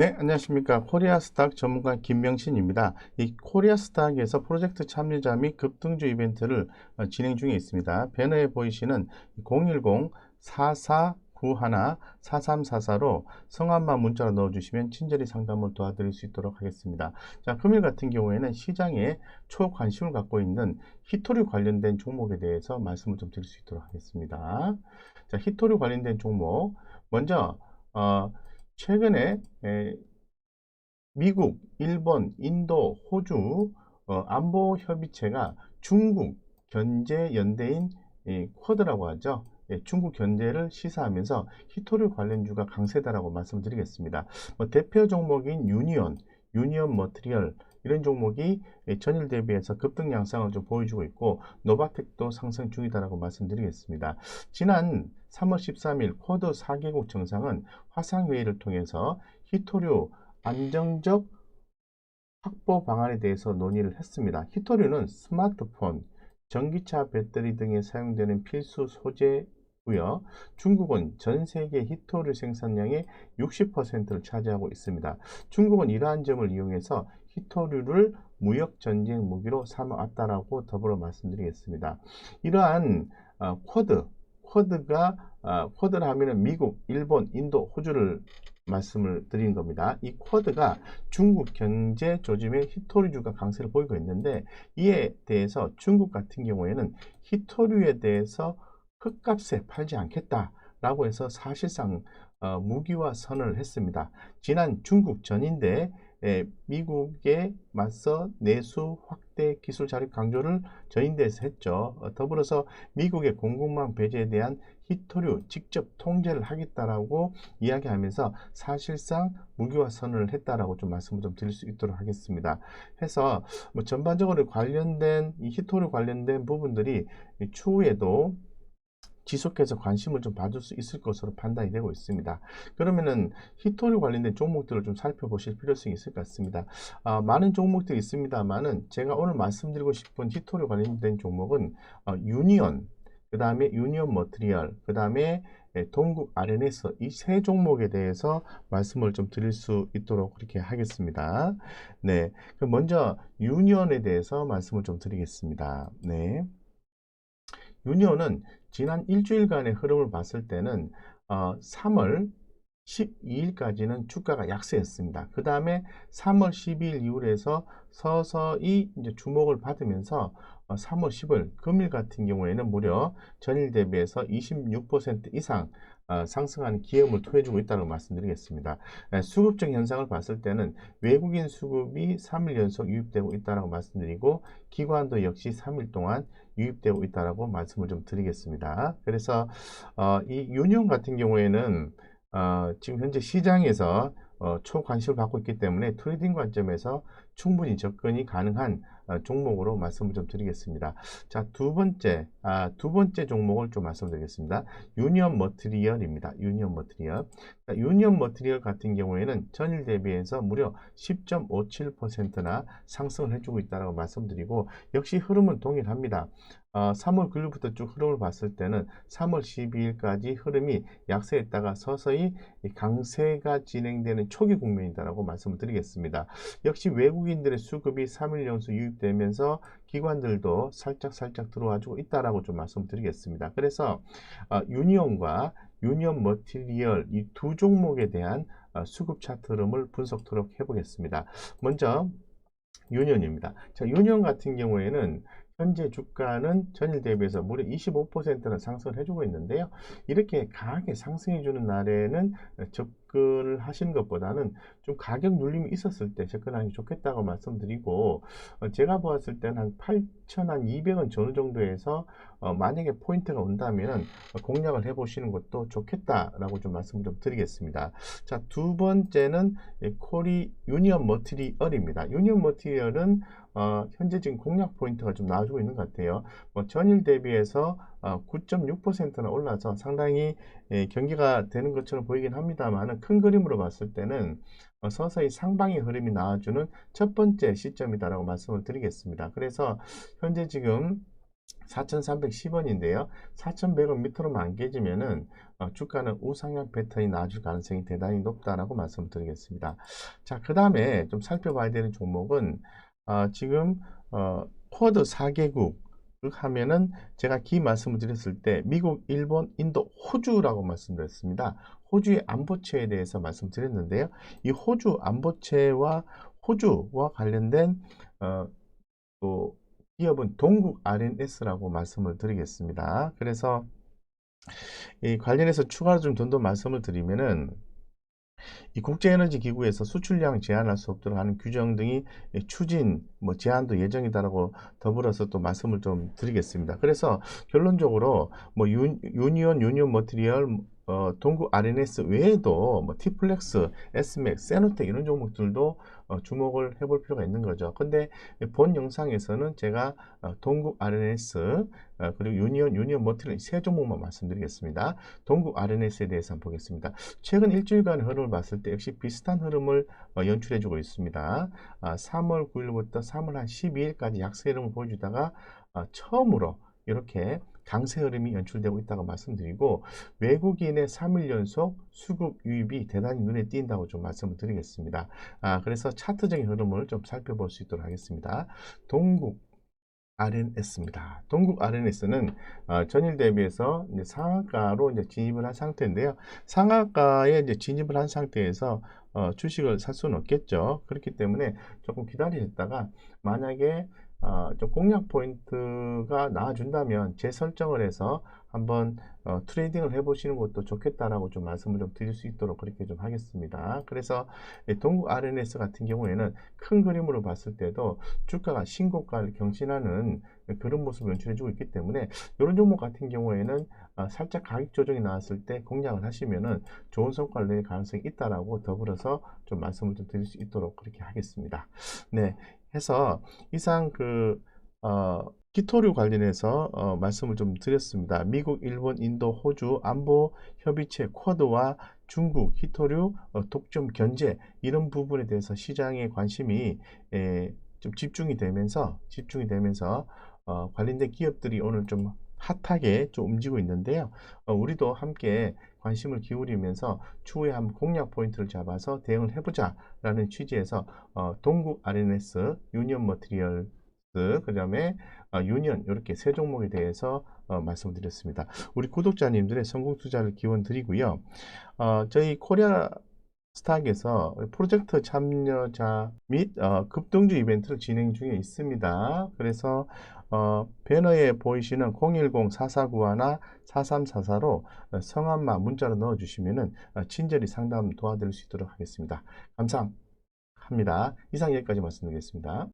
네, 안녕하십니까. 코리아스탁 전문가 김명신입니다. 이 코리아스탁에서 프로젝트 참여자 및 급등주 이벤트를 진행 중에 있습니다. 배너에 보이시는 010-4491-4344로 성함만 문자로 넣어주시면 친절히 상담을 도와드릴 수 있도록 하겠습니다. 자, 금일 같은 경우에는 시장에 초관심을 갖고 있는 히토류 관련된 종목에 대해서 말씀을 좀 드릴 수 있도록 하겠습니다. 자, 히토류 관련된 종목. 먼저, 최근에 미국, 일본, 인도, 호주 안보협의체가 중국 견제 연대인 쿼드라고 하죠. 중국 견제를 시사하면서 히토류 관련주가 강세다라고 말씀드리겠습니다. 대표 종목인 유니온 머티리얼 이런 종목이 전일 대비해서 급등 양상을 좀 보여주고 있고 노바텍도 상승 중이다라고 말씀드리겠습니다. 지난 3월 13일 쿼드 4개국 정상은 화상회의를 통해서 히토류 안정적 확보 방안에 대해서 논의를 했습니다. 히토류는 스마트폰, 전기차 배터리 등에 사용되는 필수 소재고요. 중국은 전 세계 히토류 생산량의 60%를 차지하고 있습니다. 중국은 이러한 점을 이용해서 히토류를 무역 전쟁 무기로 삼아왔다라고 더불어 말씀드리겠습니다. 이러한 쿼드라 하면은 미국, 일본, 인도, 호주를 말씀을 드린 겁니다. 이 쿼드가 중국 경제 조짐의 히토류주가 강세를 보이고 있는데 이에 대해서 중국 같은 경우에는 히토류에 대해서 헐값에 팔지 않겠다라고 해서 사실상 무기화 선언을 했습니다. 지난 중국 전인대 미국에 맞서 내수 확대 기술 자립 강조를 전인대에서 했죠. 더불어서 미국의 공급망 배제에 대한 히토류 직접 통제를 하겠다라고 이야기하면서 사실상 무기화 선언을 했다라고 좀 말씀을 좀 드릴 수 있도록 하겠습니다. 해서 전반적으로 관련된 이 히토류 관련된 부분들이 추후에도 지속해서 관심을 좀 받을 수 있을 것으로 판단이 되고 있습니다. 그러면은 히토류 관련된 종목들을 좀 살펴보실 필요성이 있을 것 같습니다. 많은 종목들이 있습니다만은 제가 오늘 말씀드리고 싶은 히토류 관련된 종목은 유니온, 그 다음에 유니온 머티리얼, 그 다음에 동국 RNS 이 세 종목에 대해서 말씀을 좀 드릴 수 있도록 그렇게 하겠습니다. 네, 그럼 먼저 유니온에 대해서 말씀을 좀 드리겠습니다. 네. 유니온은 지난 일주일간의 흐름을 봤을 때는 3월 12일까지는 주가가 약세였습니다. 그 다음에 3월 12일 이후에서 서서히 이제 주목을 받으면서 3월 10일 금일 같은 경우에는 무려 전일 대비해서 26% 이상 상승하는 기염을 토해주고 있다고 말씀드리겠습니다. 수급적 현상을 봤을 때는 외국인 수급이 3일 연속 유입되고 있다고 말씀드리고 기관도 역시 3일 동안 유입되고 있다고 말씀을 좀 드리겠습니다. 그래서 이 유니온 같은 경우에는 지금 현재 시장에서 초관심을 받고 있기 때문에 트레이딩 관점에서 충분히 접근이 가능한 종목으로 말씀을 좀 드리겠습니다. 자, 두 번째 종목을 좀 말씀드리겠습니다. 유니온 머티리얼입니다. 유니온 머티리얼. 유니온 머티리얼 같은 경우에는 전일 대비해서 무려 10.57%나 상승을 해주고 있다고 말씀드리고 역시 흐름은 동일합니다. 3월 9일부터 쭉 흐름을 봤을 때는 3월 12일까지 흐름이 약세했다가 서서히 강세가 진행되는 초기 국면이다라고 말씀을 드리겠습니다. 역시 외국인들의 수급이 3일 연속 유입되면서 기관들도 살짝 들어와주고 있다라고 좀 말씀드리겠습니다. 그래서 유니온과 유니온 머티리얼 이 두 종목에 대한 수급 차트 흐름을 분석토록 해보겠습니다. 먼저 유니온입니다. 자, 유니온 같은 경우에는 현재 주가는 전일 대비해서 무려 25%나 상승을 해주고 있는데요. 이렇게 강하게 상승해주는 날에는 접근을 하시는 것보다는 좀 가격 눌림이 있었을 때 접근하는 게 좋겠다고 말씀드리고 제가 보았을 때는 한 8,200원 전후 정도에서 만약에 포인트가 온다면 공략을 해보시는 것도 좋겠다라고 좀 말씀을 좀 드리겠습니다. 자, 두 번째는 유니온 머티리얼입니다. 유니온 머티리얼은 현재 지금 공략 포인트가 좀 나와주고 있는 것 같아요. 전일 대비해서 9.6%나 올라서 상당히 경기가 되는 것처럼 보이긴 합니다만 큰 그림으로 봤을 때는 서서히 상방의 흐름이 나와주는 첫 번째 시점이다라고 말씀을 드리겠습니다. 그래서 현재 지금 4,310원인데요. 4,100원 밑으로만 안 깨지면은 주가는 우상향 패턴이 나와줄 가능성이 대단히 높다라고 말씀을 드리겠습니다. 자, 그 다음에 좀 살펴봐야 되는 종목은 지금 쿼드 4개국 하면은 제가 기 말씀을 드렸을 때 미국, 일본, 인도, 호주라고 말씀드렸습니다. 호주의 안보체에 대해서 말씀드렸는데요. 이 호주 안보체와 호주와 관련된 또 기업은 동국 R&S라고 말씀을 드리겠습니다. 그래서 이 관련해서 추가로 좀 더 말씀을 드리면은 이 국제에너지기구에서 수출량 제한할 수 없도록 하는 규정 등이 추진, 제한도 예정이다라고 더불어서 또 말씀을 좀 드리겠습니다. 그래서 결론적으로 유니온 머티리얼, 동국 R&S 외에도 티플렉스, S맥, 세노텍 이런 종목들도 주목을 해볼 필요가 있는 거죠. 근데 본 영상에서는 제가 동국 R&S 그리고 유니온 머티리얼 세 종목만 말씀드리겠습니다. 동국 R&S에 대해서 한번 보겠습니다. 최근 일주일간 흐름을 봤을 때 역시 비슷한 흐름을 연출해주고 있습니다. 3월 9일부터 3월 한 12일까지 약세 흐름을 보여주다가 처음으로 이렇게 강세 흐름이 연출되고 있다고 말씀드리고, 외국인의 3일 연속 수급 유입이 대단히 눈에 띈다고 좀 말씀을 드리겠습니다. 그래서 차트적인 흐름을 좀 살펴볼 수 있도록 하겠습니다. 동국 R&S입니다. 동국 R&S는 전일 대비해서 이제 상한가로 이제 진입을 한 상태인데요. 상한가에 이제 진입을 한 상태에서 주식을 살 수는 없겠죠. 그렇기 때문에 조금 기다리셨다가 만약에 좀 공략 포인트가 나와준다면 재설정을 해서 한번 트레이딩을 해보시는 것도 좋겠다라고 좀 말씀을 좀 드릴 수 있도록 그렇게 좀 하겠습니다. 그래서 동국 R&S 같은 경우에는 큰 그림으로 봤을 때도 주가가 신고가를 경신하는 그런 모습을 연출해주고 있기 때문에 이런 종목 같은 경우에는 살짝 가격 조정이 나왔을 때 공략을 하시면은 좋은 성과를 낼 가능성이 있다라고 더불어서 좀 말씀을 좀 드릴 수 있도록 그렇게 하겠습니다. 네. 해서 이상 기토류 관련해서 말씀을 좀 드렸습니다. 미국, 일본, 인도, 호주 안보 협의체 쿼드와 중국 히토류 독점 견제 이런 부분에 대해서 시장의 관심이 좀 집중이 되면서 관련된 기업들이 오늘 좀 핫하게 좀 움직이고 있는데요. 우리도 함께 관심을 기울이면서 추후에 한번 공략 포인트를 잡아서 대응을 해보자 라는 취지에서 동국 R&S, 유니온 머티리얼스, 그 다음에 유니온 이렇게 세 종목에 대해서 말씀드렸습니다. 우리 구독자님들의 성공 투자를 기원 드리고요. 저희 코리아 스탁에서 프로젝트 참여자 및 급등주 이벤트를 진행 중에 있습니다. 그래서 배너에 보이시는 010-4491나 4344로 성함만 문자로 넣어주시면 친절히 상담 도와드릴 수 있도록 하겠습니다. 감사합니다. 이상 여기까지 말씀드리겠습니다.